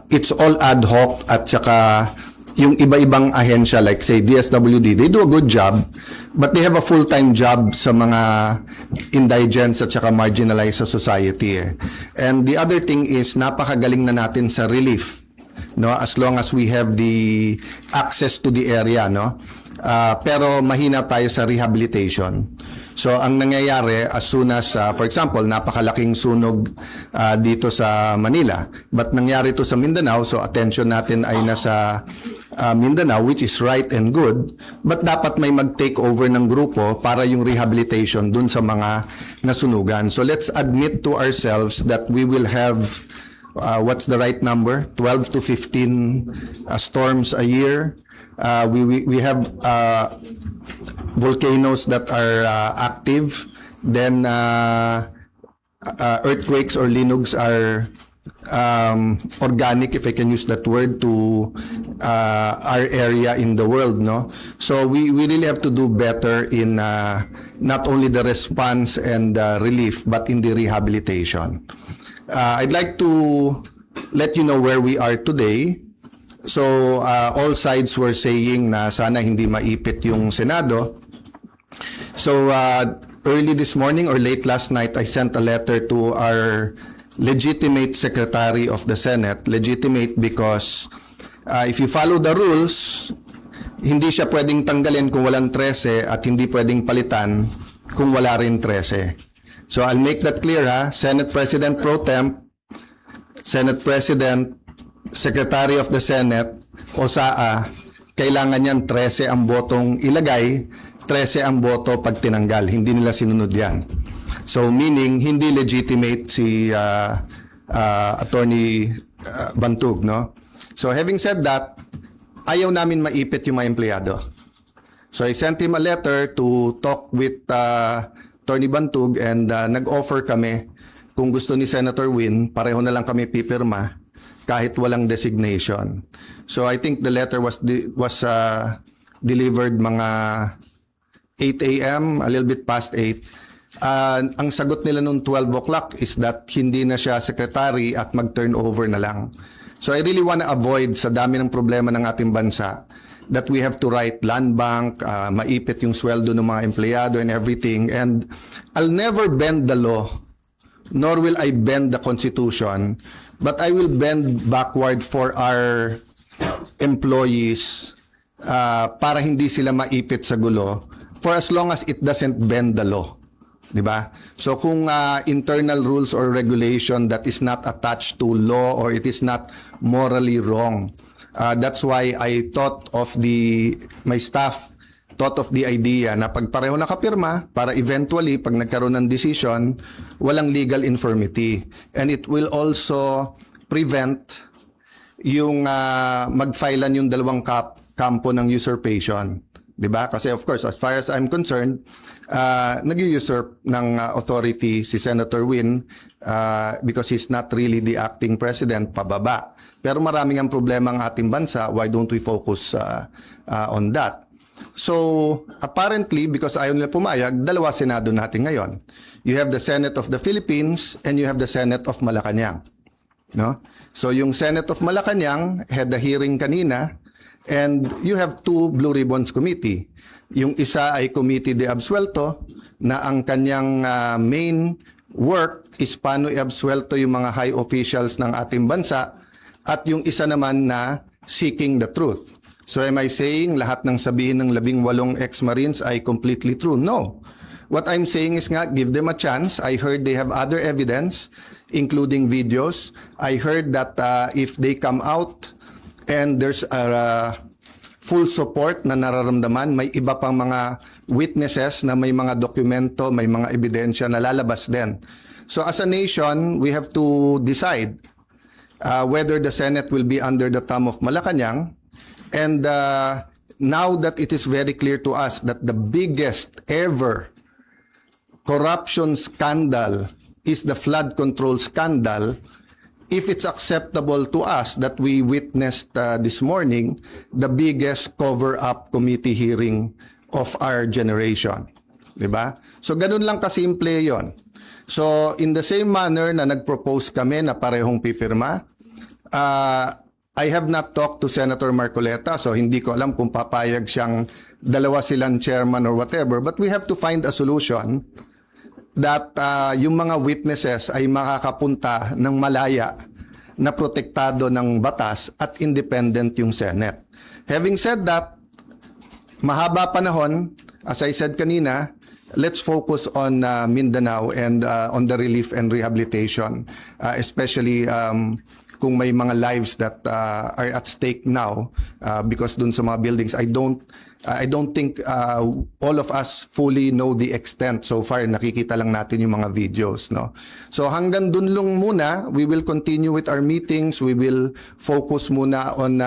it's all ad hoc at saka yung iba-ibang ahensya like say DSWD, they do a good job but they have a full-time job sa mga indigents at saka marginalized sa society. And the other thing is napakagaling na natin sa relief, no, as long as we have the access to the area, no. Pero mahina tayo sa rehabilitation. So ang nangyayari as soon as for example napakalaking sunog dito sa Manila but nangyari to sa Mindanao, so attention natin ay nasa Mindanao, which is right and good, but dapat may mag-take over ng grupo para yung rehabilitation dun sa mga nasunugan. So let's admit to ourselves that we will have what's the right number? 12 to 15 storms a year. We have volcanoes that are active. Then earthquakes or linugs are organic, if I can use that word, to our area in the world, no? So we really have to do better in not only the response and relief, but in the rehabilitation. I'd like to let you know where we are today. So all sides were saying na sana hindi maipit yung Senado. So early this morning or late last night, I sent a letter to our legitimate Secretary of the Senate. Legitimate because if you follow the rules, hindi siya pwedeng tanggalin kung walang 13 at hindi pwedeng palitan kung wala rin 13. So I'll make that clear, ha. Senate President Pro Temp, Senate President, Secretary of the Senate, o SAA, kailangan yan 13 ang botong ilagay, 13 ang boto pag tinanggal. Hindi nila sinunod yan. So meaning hindi legitimate si Attorney Bantug, no? So having said that, ayaw namin maipit yung mga empleyado. So I sent him a letter to talk with Attorney Bantug and nag-offer kami kung gusto ni Senator Win, pareho na lang kami pipirma kahit walang designation. So I think the letter was delivered mga 8 a.m., a little bit past 8. Ang sagot nila noong 12 o'clock is that hindi na siya secretary at mag-turnover na lang. So I really want to avoid sa dami ng problema ng ating bansa that we have to write land bank, maipit yung sweldo ng mga empleyado and everything. And I'll never bend the law, nor will I bend the Constitution, but I will bend backward for our employees para hindi sila maipit sa gulo for as long as it doesn't bend the law. Diba? So kung internal rules or regulation that is not attached to law or it is not morally wrong, that's why I thought of my staff thought of the idea na pag pareho nakapirma para eventually pag nagkaroon ng decision, walang legal infirmity. And it will also prevent yung magfilean yung dalawang kampo ng usurpation. Diba? Kasi of course, as far as I'm concerned, nag-usurp ng authority si Senator Win because he's not really the acting president, pababa. Pero maraming ang problema ang ating bansa, why don't we focus on that? So, apparently, because ayaw nila pumayag, dalawa Senado natin ngayon. You have the Senate of the Philippines and you have the Senate of Malacanang. No? So, yung Senate of Malacanang had the hearing kanina. And you have two Blue Ribbons Committee. Yung isa ay Committee de Absuelto na ang kanyang main work is paano i-absuelto yung mga high officials ng ating bansa at yung isa naman na seeking the truth. So am I saying lahat ng sabihin ng 18 ex-Marines ay completely true? No. What I'm saying is nga, give them a chance. I heard they have other evidence, including videos. I heard that if they come out and there's a full support na nararamdaman, may iba pang mga witnesses na may mga dokumento, may mga ebidensya na lalabas din. So as a nation, we have to decide whether the Senate will be under the thumb of Malacanang. And now that it is very clear to us that the biggest ever corruption scandal is the flood control scandal, if it's acceptable to us that we witnessed this morning, the biggest cover-up committee hearing of our generation. Diba? So, ganun lang kasimple yon. So, in the same manner na nag-propose kami na parehong pipirma, I have not talked to Senator Marcoleta, so hindi ko alam kung papayag siyang dalawa silang chairman or whatever. But we have to find a solution that yung mga witnesses ay makakapunta ng malaya na protektado ng batas at independent yung Senate. Having said that, mahaba panahon, as I said kanina, let's focus on Mindanao and on the relief and rehabilitation, especially kung may mga lives that are at stake now because dun sa mga buildings, I don't think all of us fully know the extent. So far nakikita lang natin yung mga videos, no. So hanggang dun lang muna, we will continue with our meetings. We will focus muna on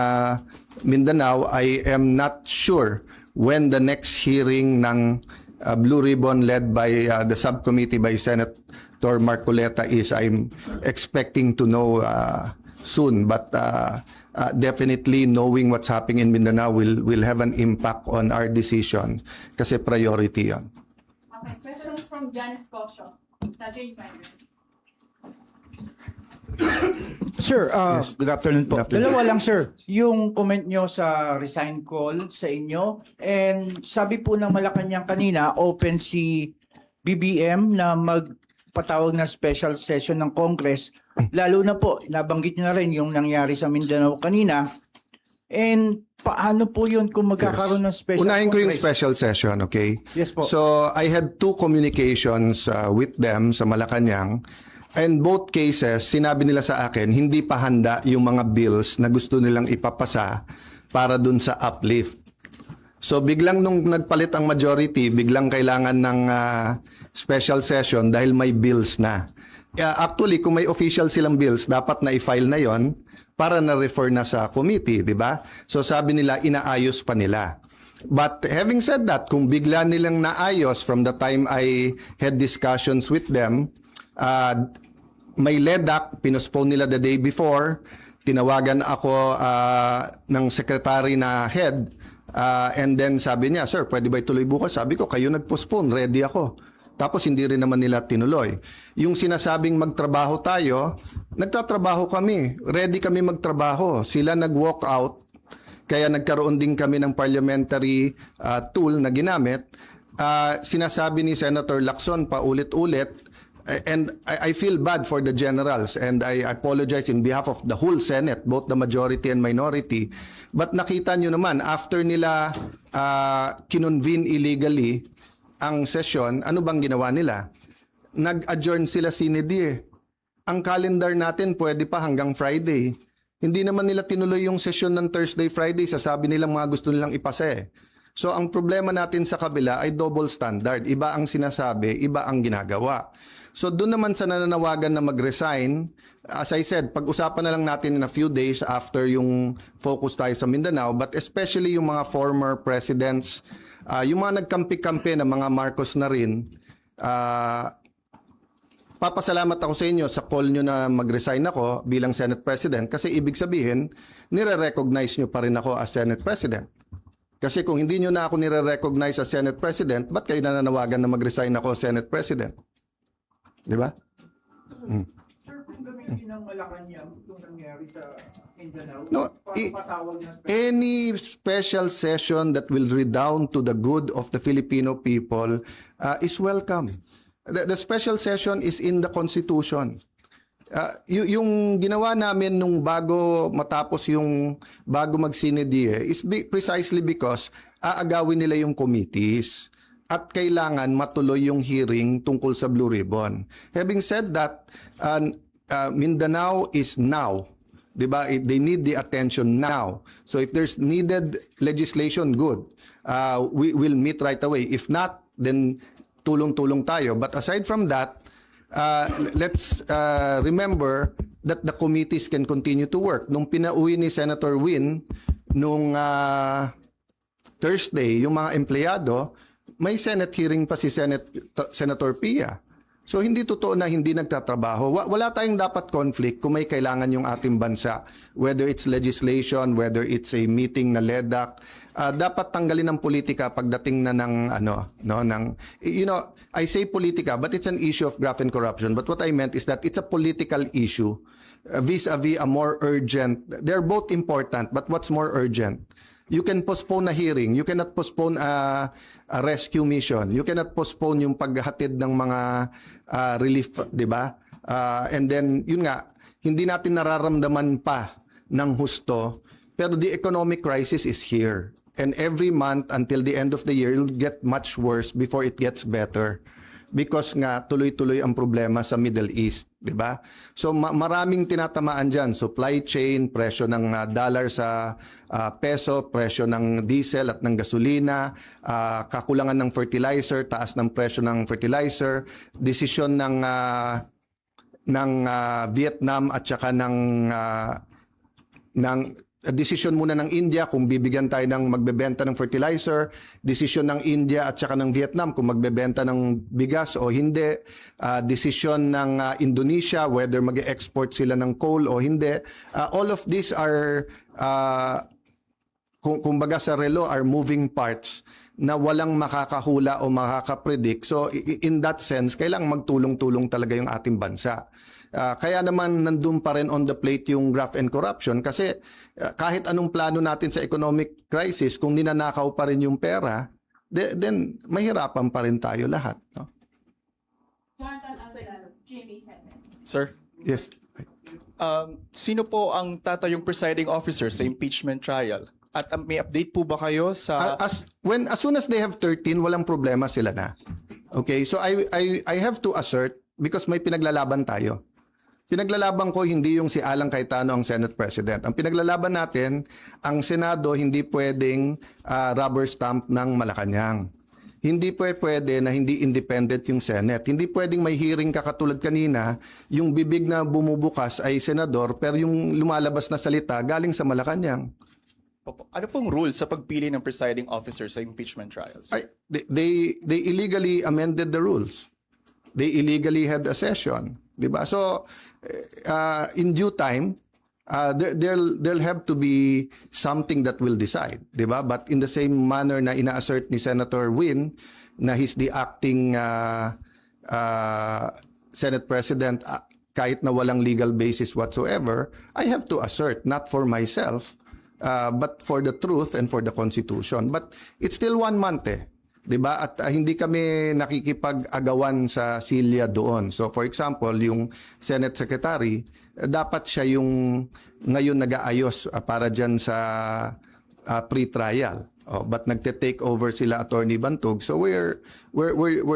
Mindanao. I am not sure when the next hearing ng Blue Ribbon led by the subcommittee by Senator Marcoleta is. I'm expecting to know soon, but definitely knowing what's happening in Mindanao will have an impact on our decision kasi priority yon. Okay, question from Janice Cosio. Tajay Finder. Sir, good afternoon po. Good afternoon. Dalawa lang, sir. Yung comment nyo sa resign call sa inyo, and sabi po ng Malacanang kanina, open si BBM na magpatawag na special session ng Congress. Lalo na po, nabanggit nyo na rin yung nangyari sa Mindanao kanina. And paano po yun kung magkakaroon ng special Unahin ko yung Congress? special session, okay? Yes po. So I had 2 communications with them sa Malacanang. And both cases, sinabi nila sa akin, hindi pa handa yung mga bills na gusto nilang ipapasa para dun sa uplift. So biglang nung nagpalit ang majority, biglang kailangan ng special session dahil may bills na. Actually, kung may official silang bills, dapat na i-file na yon para na-refer na sa committee, di ba? So sabi nila, inaayos pa nila. But having said that, kung bigla nilang naayos from the time I had discussions with them, may LEDAC, pinospone nila the day before, tinawagan ako ng secretary na head, and then sabi niya, sir, pwede ba ituloy bukas? Sabi ko, kayo nag-postpone, ready ako. Tapos hindi rin naman nila tinuloy. Yung sinasabing magtrabaho tayo, nagtatrabaho kami, ready kami magtrabaho. Sila nag-walk out, kaya nagkaroon din kami ng parliamentary tool na ginamit. Sinasabi ni Senator Lacson paulit-ulit, and I feel bad for the generals, and I apologize in behalf of the whole Senate, both the majority and minority. But nakita nyo naman, after nila kinonvene illegally ang session, ano bang ginawa nila? Nag-adjourn sila sine die. Ang calendar natin pwede pa hanggang Friday. Hindi naman nila tinuloy yung session ng Thursday, Friday. Sasabi nilang mga gusto nilang ipasa eh. So ang problema natin sa kabila ay double standard. Iba ang sinasabi, iba ang ginagawa. So doon naman sa nananawagan na mag-resign, as I said, pag-usapan na lang natin in a few days after yung focus tayo sa Mindanao, but especially yung mga former presidents, yung mga nagkampi-kampi na mga Marcos na rin, papasalamat ako sa inyo sa call nyo na mag-resign ako bilang Senate President kasi ibig sabihin, nire-recognize nyo pa rin ako as Senate President. Kasi kung hindi nyo na ako nire-recognize as Senate President, ba't kayo nananawagan na mag-resign ako as Senate President? Di ba? Sir, kung gamitin ng Malacanang itong nangyari sa Mindanao, No, patawag na any special session that will redound to the good of the Filipino people is welcome. The special session is in the Constitution. Yung ginawa namin nung bago matapos yung bago mag-sinedie is precisely because aagawin nila yung committees at kailangan matuloy yung hearing tungkol sa Blue Ribbon. Having said that, Mindanao is now. Diba? They need the attention now. So if there's needed legislation, good. We will meet right away. If not, then tulong-tulong tayo. But aside from that, let's remember that the committees can continue to work. Nung pinauwi ni Senator Win, nung Thursday, yung mga empleyado, may Senate hearing pa si Senator Pia. So hindi totoo na hindi nagtatrabaho. Wala tayong dapat conflict kung may kailangan yung ating bansa. Whether it's legislation, whether it's a meeting na LEDAC, dapat tanggalin ng politika pagdating na ng I say politika, but it's an issue of graft and corruption. But what I meant is that it's a political issue vis-a-vis a more urgent. They're both important, but what's more urgent? You can postpone a hearing. You cannot postpone a rescue mission. You cannot postpone yung paghatid ng mga relief, di ba? And then, yun nga, hindi natin nararamdaman pa ng husto, pero the economic crisis is here. And every month until the end of the year, it'll get much worse before it gets better. Because nga, tuloy-tuloy ang problema sa Middle East, di ba? So maraming tinatamaan dyan. Supply chain, presyo ng dollar sa peso, presyo ng diesel at ng gasolina, kakulangan ng fertilizer, taas ng presyo ng fertilizer, desisyon ng Vietnam at saka ng desisyon muna ng India kung bibigyan tayo ng magbebenta ng fertilizer, desisyon ng India at saka ng Vietnam kung magbebenta ng bigas o hindi, desisyon ng Indonesia whether mag-export sila ng coal o hindi. All of these are kumbaga sa relo are moving parts na walang makakahula o makakapredict. So in that sense, kailangang magtulong-tulong talaga yung ating bansa. Kaya naman nandun pa rin on the plate yung graft and corruption kasi kahit anong plano natin sa economic crisis, kung ninanakaw pa rin yung pera, then mahirapan pa rin tayo lahat. No? Jonathan Alvarado, GMA7. Sir, Yes. sino po ang tatayong presiding officer sa impeachment trial? At may update po ba kayo sa... As soon as they have 13, walang problema sila na. Okay, so I have to assert because may pinaglalaban tayo. Pinaglalaban ko hindi yung si Alan Cayetano ang Senate President. Ang pinaglalaban natin, ang Senado hindi pwedeng rubber stamp ng Malacanang. Hindi pwede na hindi independent yung Senate. Hindi pwedeng may hearing ka katulad kanina, yung bibig na bumubukas ay senador pero yung lumalabas na salita galing sa Malacanang. Opo. Ano pong rules sa pagpili ng presiding officer sa impeachment trials? They illegally amended the rules. They illegally had a session, 'di ba? So in due time there'll have to be something that will decide, 'di ba? But in the same manner na ina-assert ni Senator Win na he's the acting Senate President kahit na walang legal basis whatsoever, I have to assert not for myself but for the truth and for the Constitution. But it's still 1 month 'di ba? At hindi kami nakikipag-agawan sa silya doon. So for example, yung Senate Secretary, dapat siya yung ngayon nag-aayos para diyan sa pre-trial. But nagte-take over sila Attorney Bantog. So we're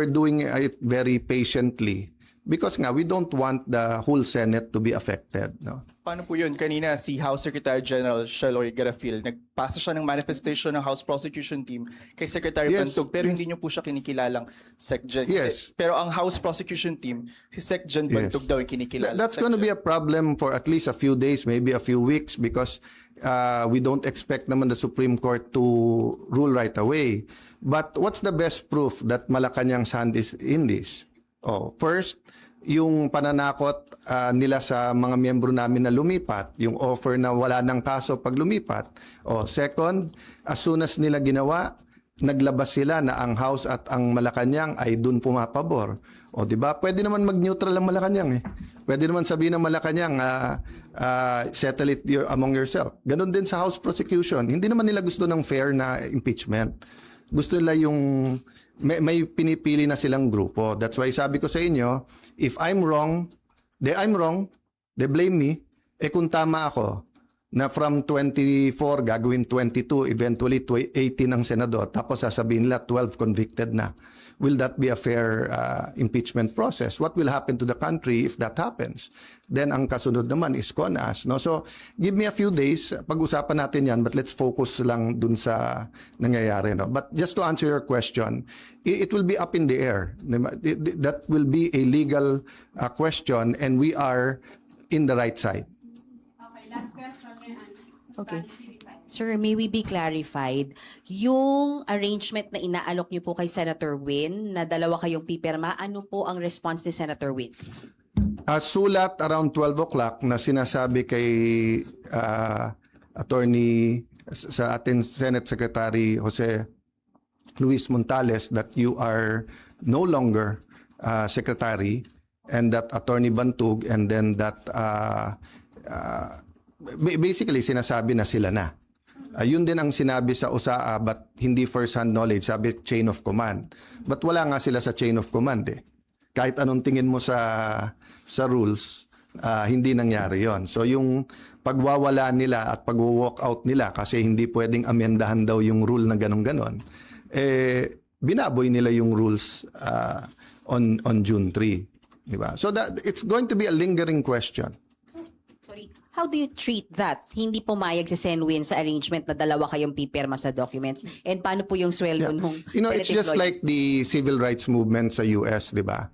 doing it very patiently because nga we don't want the whole Senate to be affected, no? Paano po yun? Kanina si House Secretary General Sheloy Garafil, nagpasa siya ng manifestation ng House Prosecution Team kay Secretary Yes. Bantog pero hindi niyo po siya kinikilalang SecGen. Yes. Pero ang House Prosecution Team, si SecGen Bantog daw yung kinikilala. That's going to be a problem for at least a few days, maybe a few weeks, because we don't expect naman the Supreme Court to rule right away. But what's the best proof that Malacanang's hand is in this? First, yung pananakot nila sa mga miyembro namin na lumipat, yung offer na wala ng kaso pag lumipat. Second, as soon as nila ginawa, naglabas sila na ang House at ang Malacanang ay dun pumapabor. Di ba? Pwede naman mag-neutral ang Malacanang Pwede naman sabihin ng Malacanang, settle it among yourself. Ganon din sa House prosecution. Hindi naman nila gusto ng fair na impeachment. Gusto nila yung may pinipili na silang grupo. That's why sabi ko sa inyo, if I'm wrong, they blame me. Kung tama ako, na from 24 gagawin 22, eventually 18 ang senador, tapos sasabihin nila 12 convicted na. Will that be a fair impeachment process? What will happen to the country if that happens? Then ang kasunod naman is CONAS. No? So give me a few days, pag-usapan natin yan, but let's focus lang dun sa nangyayari. No? But just to answer your question, it will be up in the air. That will be a legal question and we are in the right side. Okay, last question, Mayor Ann. Okay. TV5. Sir, may we be clarified? Yung arrangement na inaalok niyo po kay Senator Win, na dalawa kayong pipirma, ano po ang response ni Senator Win? Sulat around 12 o'clock na sinasabi kay Attorney sa ating Senate Secretary Jose Luis Montales that you are no longer secretary, and that Attorney Bantug, and then that basically sinasabi na sila na. Yun din ang sinabi sa USAA, but hindi first-hand knowledge, sabi chain of command. But wala nga sila sa chain of command eh. Kahit anong tingin mo sa rules, hindi nangyari yon. So yung pagwawala nila at pag-walk out nila kasi hindi pwedeng amendahan daw yung rule na ganon-ganon, binaboy nila yung rules on June 3. Diba? So that it's going to be a lingering question. Sorry, how do you treat that? Hindi pumayag si Senwin sa arrangement na dalawa kayong pipirma sa documents? And paano po yung sweldo nung It's Senate just like employees? the civil rights movement sa US, di ba?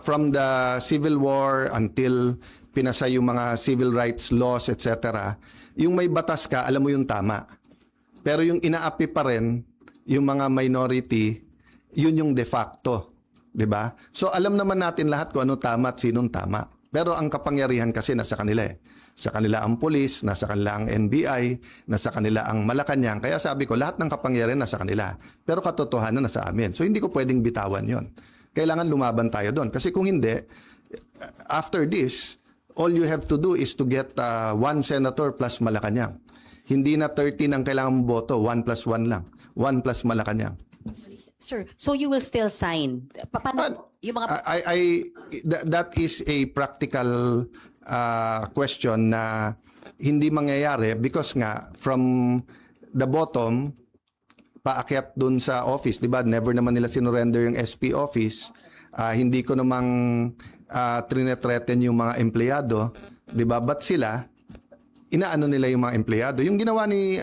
From the Civil War until pinasa yung mga civil rights laws, etc., yung may batas ka, alam mo yung tama. Pero yung inaapi pa rin, yung mga minority, yun yung de facto. Di ba? So alam naman natin lahat kung ano tama at sinong tama. Pero ang kapangyarihan kasi nasa kanila eh. Sa kanila ang pulis, nasa kanila ang NBI, nasa kanila ang Malacanang. Kaya sabi ko, lahat ng kapangyarihan nasa kanila. Pero katotohanan nasa amin. So hindi ko pwedeng bitawan yon. Kailangan lumaban tayo doon. Kasi kung hindi, after this, all you have to do is to get one senator plus Malacanang. Hindi na 13 ang kailangan boto, 1 plus 1 lang. 1 plus Malacanang. Sir, so you will still sign? Paano yung mga... That is a practical question na hindi mangyayari because nga from the bottom paakyat dun sa office, di ba? Never naman nila sinurrender yung SP office. Hindi ko namang trinethreaten yung mga empleyado, di ba? But sila inaano nila yung mga empleyado. Yung ginawa ni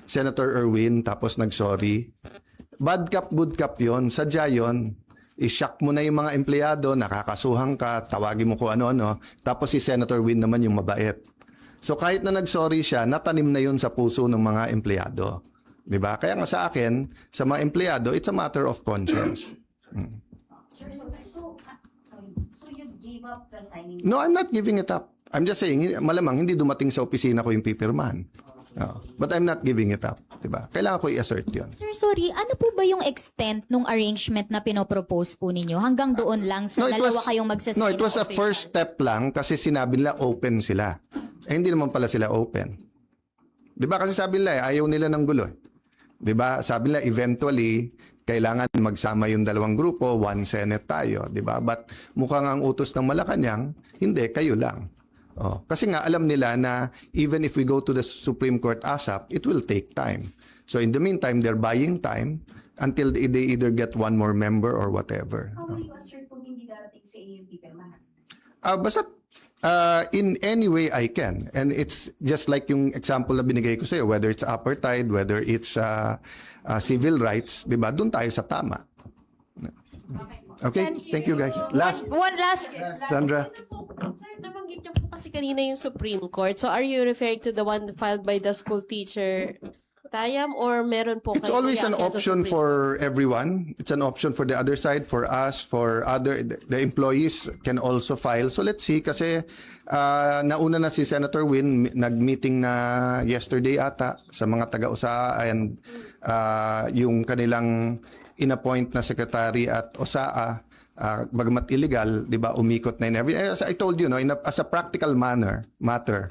Senator Erwin tapos nag-sorry. Bad cop, good cop yon. Sadya yon. I-shock mo na yung mga empleyado, nakakasuhan ka, tawagin mo kung ano-ano. Tapos si Senator Win naman yung mabait. So kahit na nag-sorry siya, natanim na yun sa puso ng mga empleyado. 'Di ba? Kaya nga sa akin, sa mga empleyado, it's a matter of conscience. Sir, so you gave up the signing? No, I'm not giving it up. I'm just saying, malamang hindi dumating sa opisina ko yung pipirmahan. But I'm not giving it up. Diba? Kailangan ko i-assert yun. Sir, sorry, ano po ba yung extent nung arrangement na pinopropose po ninyo? Hanggang doon lang sa dalawa kayong magsasign? No, it was a official? first step lang kasi sinabi nila open sila. Hindi naman pala sila open. Diba? Kasi sabi nila, ayaw nila ng gulo. Diba? Sabi nila, eventually, kailangan magsama yung dalawang grupo, one Senate tayo. Diba? But mukhang ang utos ng Malacanang, hindi, kayo lang. Kasi nga alam nila na even if we go to the Supreme Court ASAP, it will take time. So in the meantime, they're buying time until they either get one more member or whatever. How will you assert kung hindi darating sa inyo yung pipirmahan? Basta in any way I can. And it's just like yung example na binigay ko sa'yo, whether it's apartheid, whether it's civil rights, di ba? Doon tayo sa tama. Okay, thank you guys. One last. Sandra. Sir, nabanggit niyo po kasi kanina yung Supreme Court. So are you referring to the one filed by the school teacher, Tayam, or meron po It's kayo always an reaction sa option Supreme for everyone. It's an option for the other side, for us, for the employees can also file. So let's see kasi nauna na si Senator Win, nag-meeting na yesterday ata sa mga taga-USAA and yung kanilang inappoint na secretary at USAA, bagamat illegal, di ba, umikot na in every... As I told you, no, as a practical matter,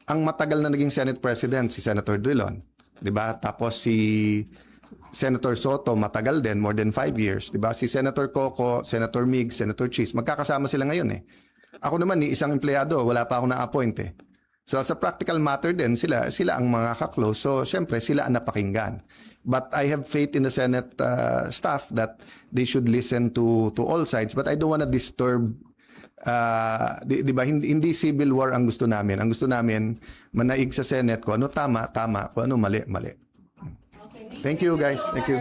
ang matagal na naging Senate President, si Senator Drilon, di ba? Tapos si Senator Soto, matagal din, more than 5 years, di ba? Si Senator Coco, Senator Mig, Senator Cheese, magkakasama sila ngayon eh. Ako naman, ni isang empleyado, wala pa ako na-appoint eh. So sa practical matter din, sila ang mga kaklose. So syempre, sila ang napakinggan. But I have faith in the Senate staff that they should listen to all sides. But I don't want to disturb, di ba, hindi civil war ang gusto namin. Ang gusto namin, manaig sa Senate kung ano tama, kung ano mali. Thank you guys. Thank you.